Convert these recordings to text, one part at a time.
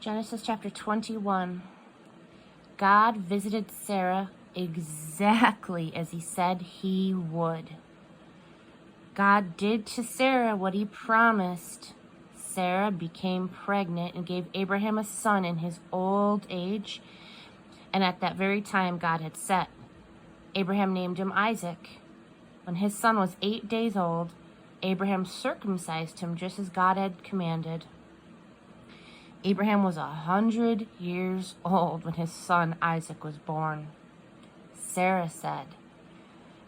Genesis chapter 21. God visited Sarah exactly as he said he would. God did to Sarah what he promised. Sarah became pregnant and gave Abraham a son in his old age, and at that very time God had set. Abraham named him Isaac. When his son was 8 days old, Abraham circumcised him just as God had commanded. Abraham was 100 years old when his son Isaac was born. Sarah said,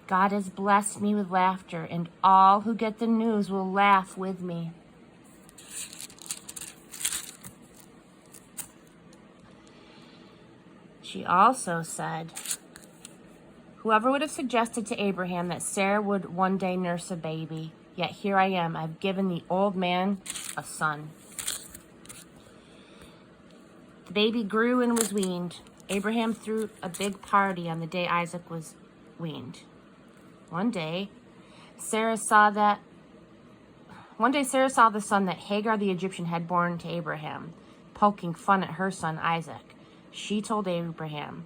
"God has blessed me with laughter, and all who get the news will laugh with me." She also said, "Whoever would have suggested to Abraham that Sarah would one day nurse a baby, yet here I am, I've given the old man a son." The baby grew and was weaned. Abraham threw a big party on the day Isaac was weaned. One day, Sarah saw the son that Hagar the Egyptian had born to Abraham, poking fun at her son Isaac. She told Abraham,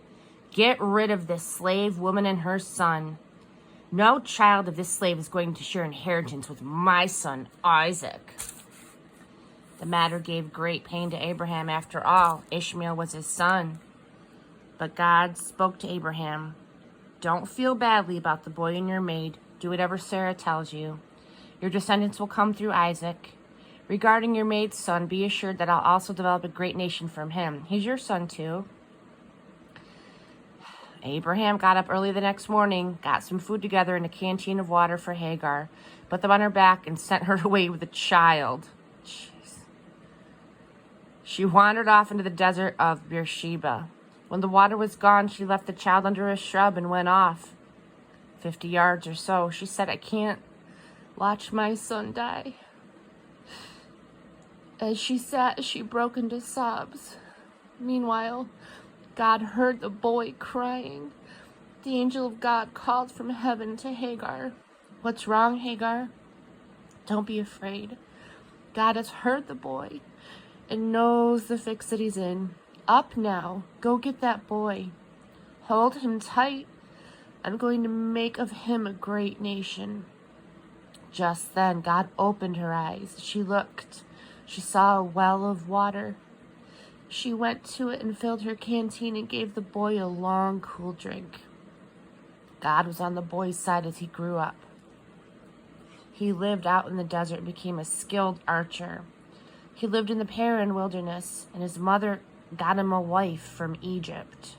"Get rid of this slave woman and her son. No child of this slave is going to share inheritance with my son Isaac." The matter gave great pain to Abraham. After all, Ishmael was his son. But God spoke to Abraham, "Don't feel badly about the boy and your maid. Do whatever Sarah tells you. Your descendants will come through Isaac. Regarding your maid's son, be assured that I'll also develop a great nation from him. He's your son too." Abraham got up early the next morning, got some food together and a canteen of water for Hagar, put them on her back, and sent her away with a child. Jeez. She wandered off into the desert of Beersheba. When the water was gone, she left the child under a shrub and went off. 50 yards or so, she said, "I can't watch my son die." As she sat, she broke into sobs. Meanwhile, God heard the boy crying. The angel of God called from heaven to Hagar. "What's wrong, Hagar? Don't be afraid. God has heard the boy and knows the fix that he's in. Up now, go get that boy. Hold him tight. I'm going to make of him a great nation." Just then, God opened her eyes. She looked. She saw a well of water. She went to it and filled her canteen and gave the boy a long, cool drink. God was on the boy's side as he grew up. He lived out in the desert and became a skilled archer. He lived in the Paran wilderness, and his mother got him a wife from Egypt.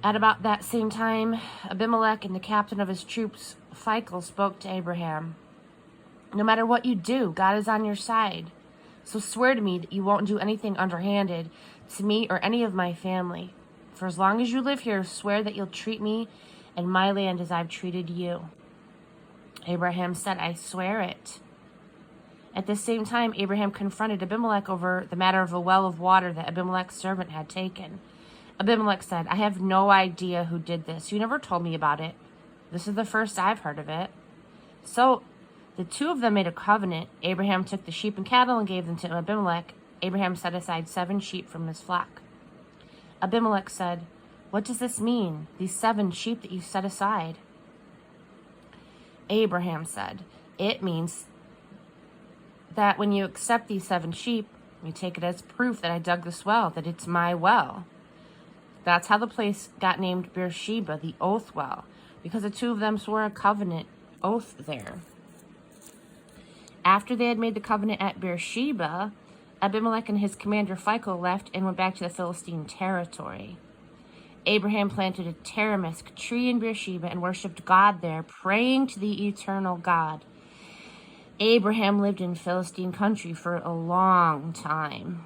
At about that same time, Abimelech and the captain of his troops, Phicol, spoke to Abraham. "No matter what you do, God is on your side. So swear to me that you won't do anything underhanded to me or any of my family. For as long as you live here, swear that you'll treat me and my land as I've treated you." Abraham said, "I swear it." At the same time, Abraham confronted Abimelech over the matter of a well of water that Abimelech's servant had taken. Abimelech said, "I have no idea who did this. You never told me about it. This is the first I've heard of it." So the two of them made a covenant. Abraham took the sheep and cattle and gave them to Abimelech. Abraham set aside 7 sheep from his flock. Abimelech said, "What does this mean, these 7 sheep that you set aside?" Abraham said, "It means that when you accept these 7 sheep, you take it as proof that I dug this well, that it's my well." That's how the place got named Beersheba, the oath well, because the two of them swore a covenant oath there. After they had made the covenant at Beersheba, Abimelech and his commander Phicol left and went back to the Philistine territory. Abraham planted a tamarisk tree in Beersheba and worshipped God there, praying to the eternal God. Abraham lived in Philistine country for a long time.